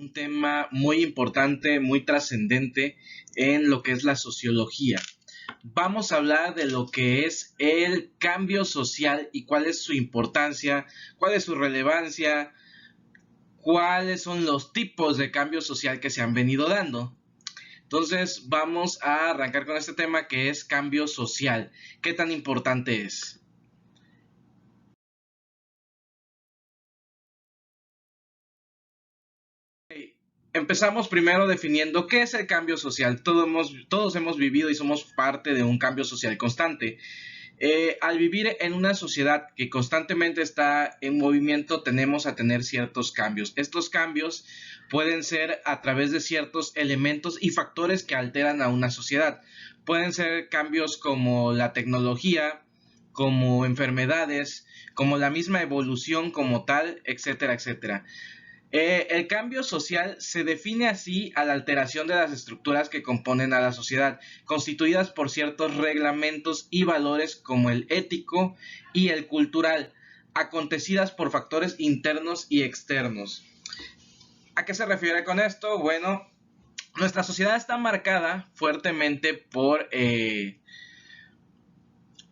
un tema muy importante, muy trascendente en lo que es la sociología. Vamos a hablar de lo que es el cambio social y cuál es su importancia, cuál es su relevancia, cuáles son los tipos de cambio social que se han venido dando. Entonces vamos a arrancar con este tema que es cambio social. ¿Qué tan importante es? Empezamos primero definiendo qué es el cambio social. Todos hemos vivido y somos parte de un cambio social constante. Al vivir en una sociedad que constantemente está en movimiento, tenemos a tener ciertos cambios. Estos cambios pueden ser a través de ciertos elementos y factores que alteran a una sociedad. Pueden ser cambios como la tecnología, como enfermedades, como la misma evolución como tal, etcétera, etcétera. El cambio social se define así a la alteración de las estructuras que componen a la sociedad, constituidas por ciertos reglamentos y valores como el ético y el cultural, acontecidas por factores internos y externos. ¿A qué se refiere con esto? Bueno, nuestra sociedad está marcada fuertemente por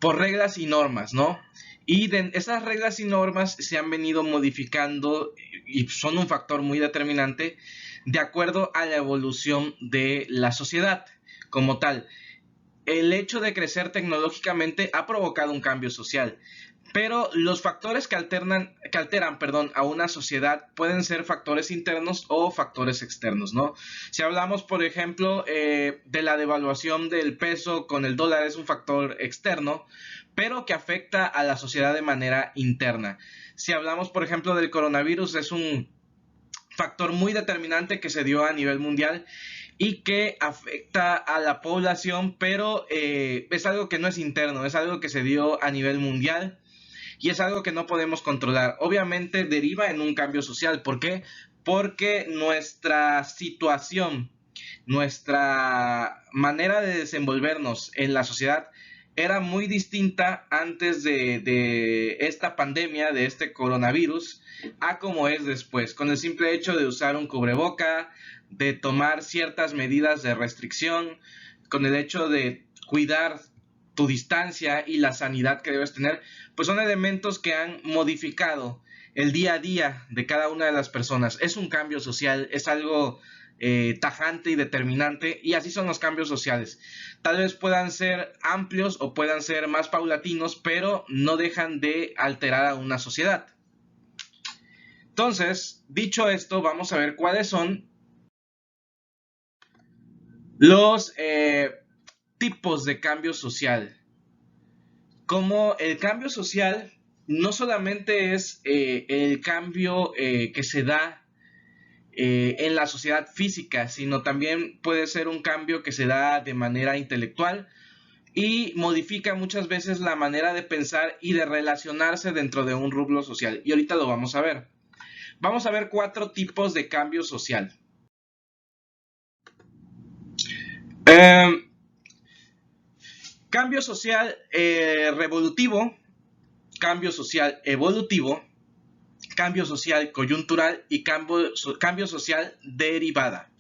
reglas y normas, ¿no? Y esas reglas y normas se han venido modificando y son un factor muy determinante de acuerdo a la evolución de la sociedad como tal. El hecho de crecer tecnológicamente ha provocado un cambio social, pero los factores que alteran, a una sociedad pueden ser factores internos o factores externos, ¿no? Si hablamos, por ejemplo, de la devaluación del peso con el dólar, es un factor externo, pero que afecta a la sociedad de manera interna. Si hablamos, por ejemplo, del coronavirus, es un factor muy determinante que se dio a nivel mundial y que afecta a la población, pero es algo que no es interno, es algo que se dio a nivel mundial y es algo que no podemos controlar. Obviamente deriva en un cambio social. ¿Por qué? Porque nuestra situación, nuestra manera de desenvolvernos en la sociedad era muy distinta antes de esta pandemia, de este coronavirus, a como es después, con el simple hecho de usar un cubreboca, de tomar ciertas medidas de restricción, con el hecho de cuidar tu distancia y la sanidad que debes tener, pues son elementos que han modificado el día a día de cada una de las personas. Es un cambio social, es algo tajante y determinante, y así son los cambios sociales. Tal vez puedan ser amplios o puedan ser más paulatinos, pero no dejan de alterar a una sociedad. Entonces, dicho esto, vamos a ver cuáles son los tipos de cambio social. Como el cambio social no solamente es el cambio que se da en la sociedad física, sino también puede ser un cambio que se da de manera intelectual y modifica muchas veces la manera de pensar y de relacionarse dentro de un rubro social. Y ahorita lo vamos a ver. Vamos a ver 4 tipos de cambio social. Cambio social revolutivo, cambio social evolutivo, cambio social coyuntural y cambio social derivada.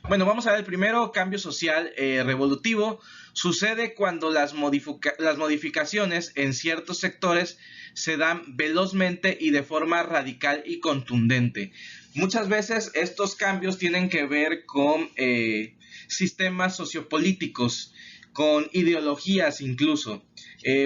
Bueno, vamos a ver el primero, cambio social revolutivo. Sucede cuando las modificaciones en ciertos sectores se dan velozmente y de forma radical y contundente. Muchas veces estos cambios tienen que ver con sistemas sociopolíticos, con ideologías incluso.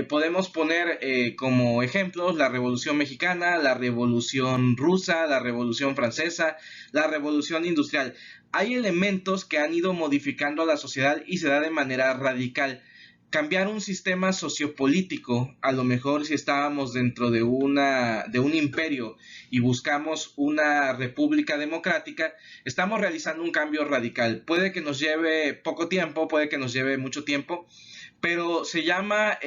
Podemos poner como ejemplos la Revolución Mexicana, la Revolución Rusa, la Revolución Francesa, la Revolución Industrial. Hay elementos que han ido modificando a la sociedad y se da de manera radical. Cambiar un sistema sociopolítico, a lo mejor si estábamos dentro de un imperio y buscamos una república democrática, estamos realizando un cambio radical. Puede que nos lleve poco tiempo, puede que nos lleve mucho tiempo, pero se llama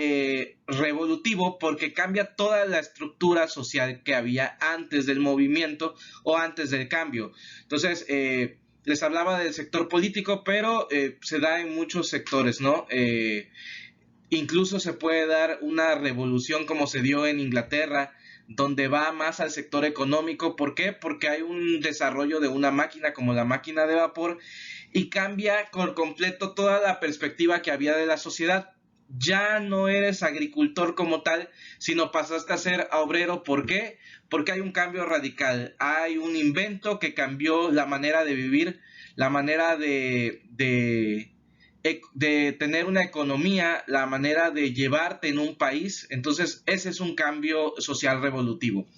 revolutivo porque cambia toda la estructura social que había antes del movimiento o antes del cambio. Entonces, les hablaba del sector político, pero se da en muchos sectores, ¿no? Incluso se puede dar una revolución como se dio en Inglaterra donde va más al sector económico. ¿Por qué? Porque hay un desarrollo de una máquina como la máquina de vapor y cambia por completo toda la perspectiva que había de la sociedad. Ya no eres agricultor como tal, sino pasaste a ser obrero. ¿Por qué? Porque hay un cambio radical. Hay un invento que cambió la manera de vivir, la manera de tener una economía, la manera de llevarte en un país. Entonces, ese es un cambio social revolutivo.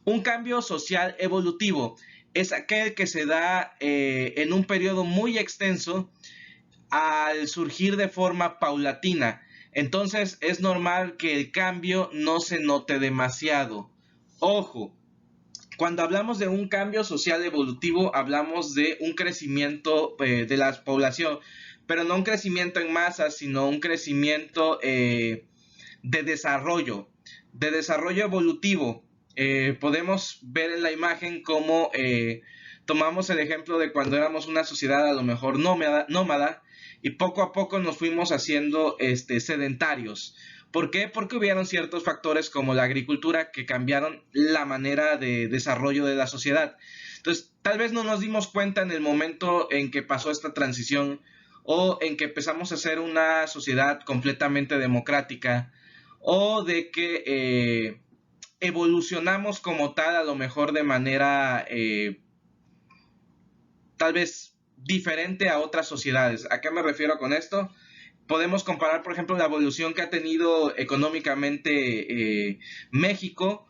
Un cambio social evolutivo es aquel que se da en un periodo muy extenso al surgir de forma paulatina. Entonces es normal que el cambio no se note demasiado. Ojo, cuando hablamos de un cambio social evolutivo, hablamos de un crecimiento de la población, pero no un crecimiento en masa, sino un crecimiento de desarrollo evolutivo. Podemos ver en la imagen cómo tomamos el ejemplo de cuando éramos una sociedad a lo mejor nómada y poco a poco nos fuimos haciendo sedentarios. ¿Por qué? Porque hubieron ciertos factores como la agricultura que cambiaron la manera de desarrollo de la sociedad. Entonces, tal vez no nos dimos cuenta en el momento en que pasó esta transición o en que empezamos a ser una sociedad completamente democrática o de que evolucionamos como tal, a lo mejor de manera tal vez diferente a otras sociedades. ¿A qué me refiero con esto? Podemos comparar, por ejemplo, la evolución que ha tenido económicamente México.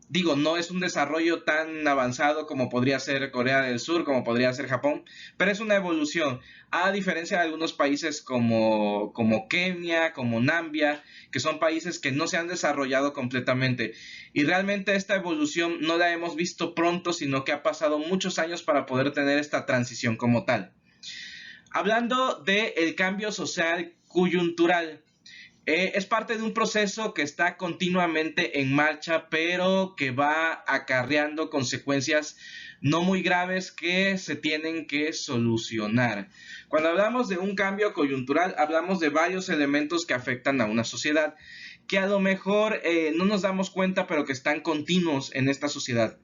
Digo, no es un desarrollo tan avanzado como podría ser Corea del Sur, como podría ser Japón, pero es una evolución, a diferencia de algunos países como Kenia, como Nambia, que son países que no se han desarrollado completamente. Y realmente esta evolución no la hemos visto pronto, sino que ha pasado muchos años para poder tener esta transición como tal. Hablando del cambio social coyuntural, es parte de un proceso que está continuamente en marcha, pero que va acarreando consecuencias no muy graves que se tienen que solucionar. Cuando hablamos de un cambio coyuntural, hablamos de varios elementos que afectan a una sociedad, que a lo mejor no nos damos cuenta, pero que están continuos en esta sociedad.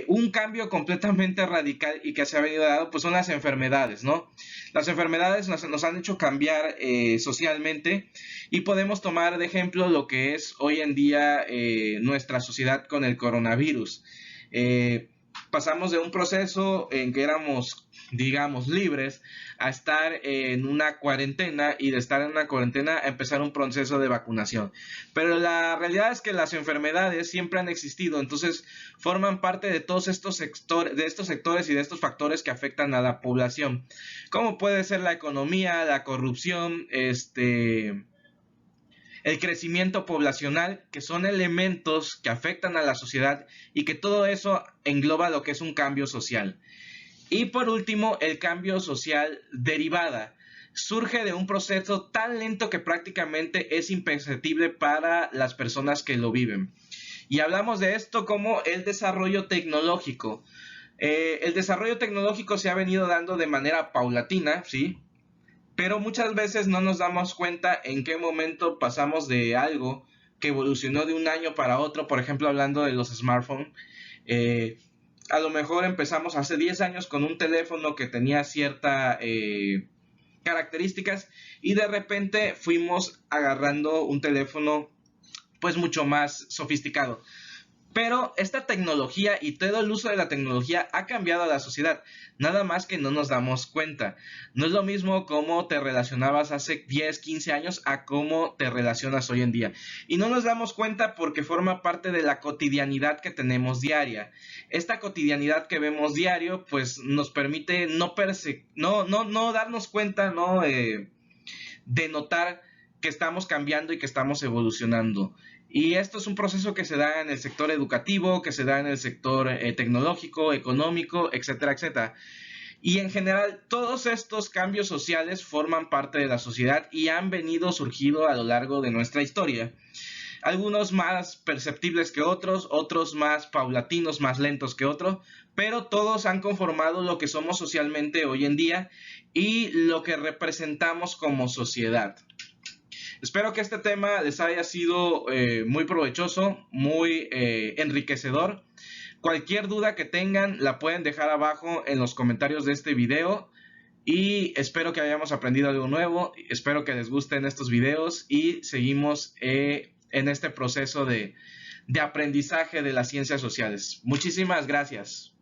Un cambio completamente radical y que se ha venido dando, pues son las enfermedades, ¿no? Las enfermedades nos han hecho cambiar socialmente y podemos tomar de ejemplo lo que es hoy en día nuestra sociedad con el coronavirus. Pasamos de un proceso en que éramos, digamos, libres a estar en una cuarentena y de estar en una cuarentena a empezar un proceso de vacunación. Pero la realidad es que las enfermedades siempre han existido, entonces forman parte de todos estos sectores y de estos factores que afectan a la población, como puede ser la economía, la corrupción, el crecimiento poblacional, que son elementos que afectan a la sociedad y que todo eso engloba lo que es un cambio social. Y por último, el cambio social derivada. Surge de un proceso tan lento que prácticamente es imperceptible para las personas que lo viven. Y hablamos de esto como el desarrollo tecnológico. El desarrollo tecnológico se ha venido dando de manera paulatina, ¿sí? Pero muchas veces no nos damos cuenta en qué momento pasamos de algo que evolucionó de un año para otro. Por ejemplo, hablando de los smartphones, a lo mejor empezamos hace 10 años con un teléfono que tenía ciertas características y de repente fuimos agarrando un teléfono pues mucho más sofisticado. Pero esta tecnología y todo el uso de la tecnología ha cambiado a la sociedad, nada más que no nos damos cuenta. No es lo mismo cómo te relacionabas hace 10, 15 años a cómo te relacionas hoy en día. Y no nos damos cuenta porque forma parte de la cotidianidad que tenemos diaria. Esta cotidianidad que vemos diario, pues nos permite no darnos cuenta, de notar que estamos cambiando y que estamos evolucionando. Y esto es un proceso que se da en el sector educativo, que se da en el sector tecnológico, económico, etcétera, etcétera. Y en general, todos estos cambios sociales forman parte de la sociedad y han venido surgiendo a lo largo de nuestra historia. Algunos más perceptibles que otros, otros más paulatinos, más lentos que otros, pero todos han conformado lo que somos socialmente hoy en día y lo que representamos como sociedad. Espero que este tema les haya sido muy provechoso, muy enriquecedor. Cualquier duda que tengan la pueden dejar abajo en los comentarios de este video. Y espero que hayamos aprendido algo nuevo. Espero que les gusten estos videos y seguimos en este proceso de aprendizaje de las ciencias sociales. Muchísimas gracias.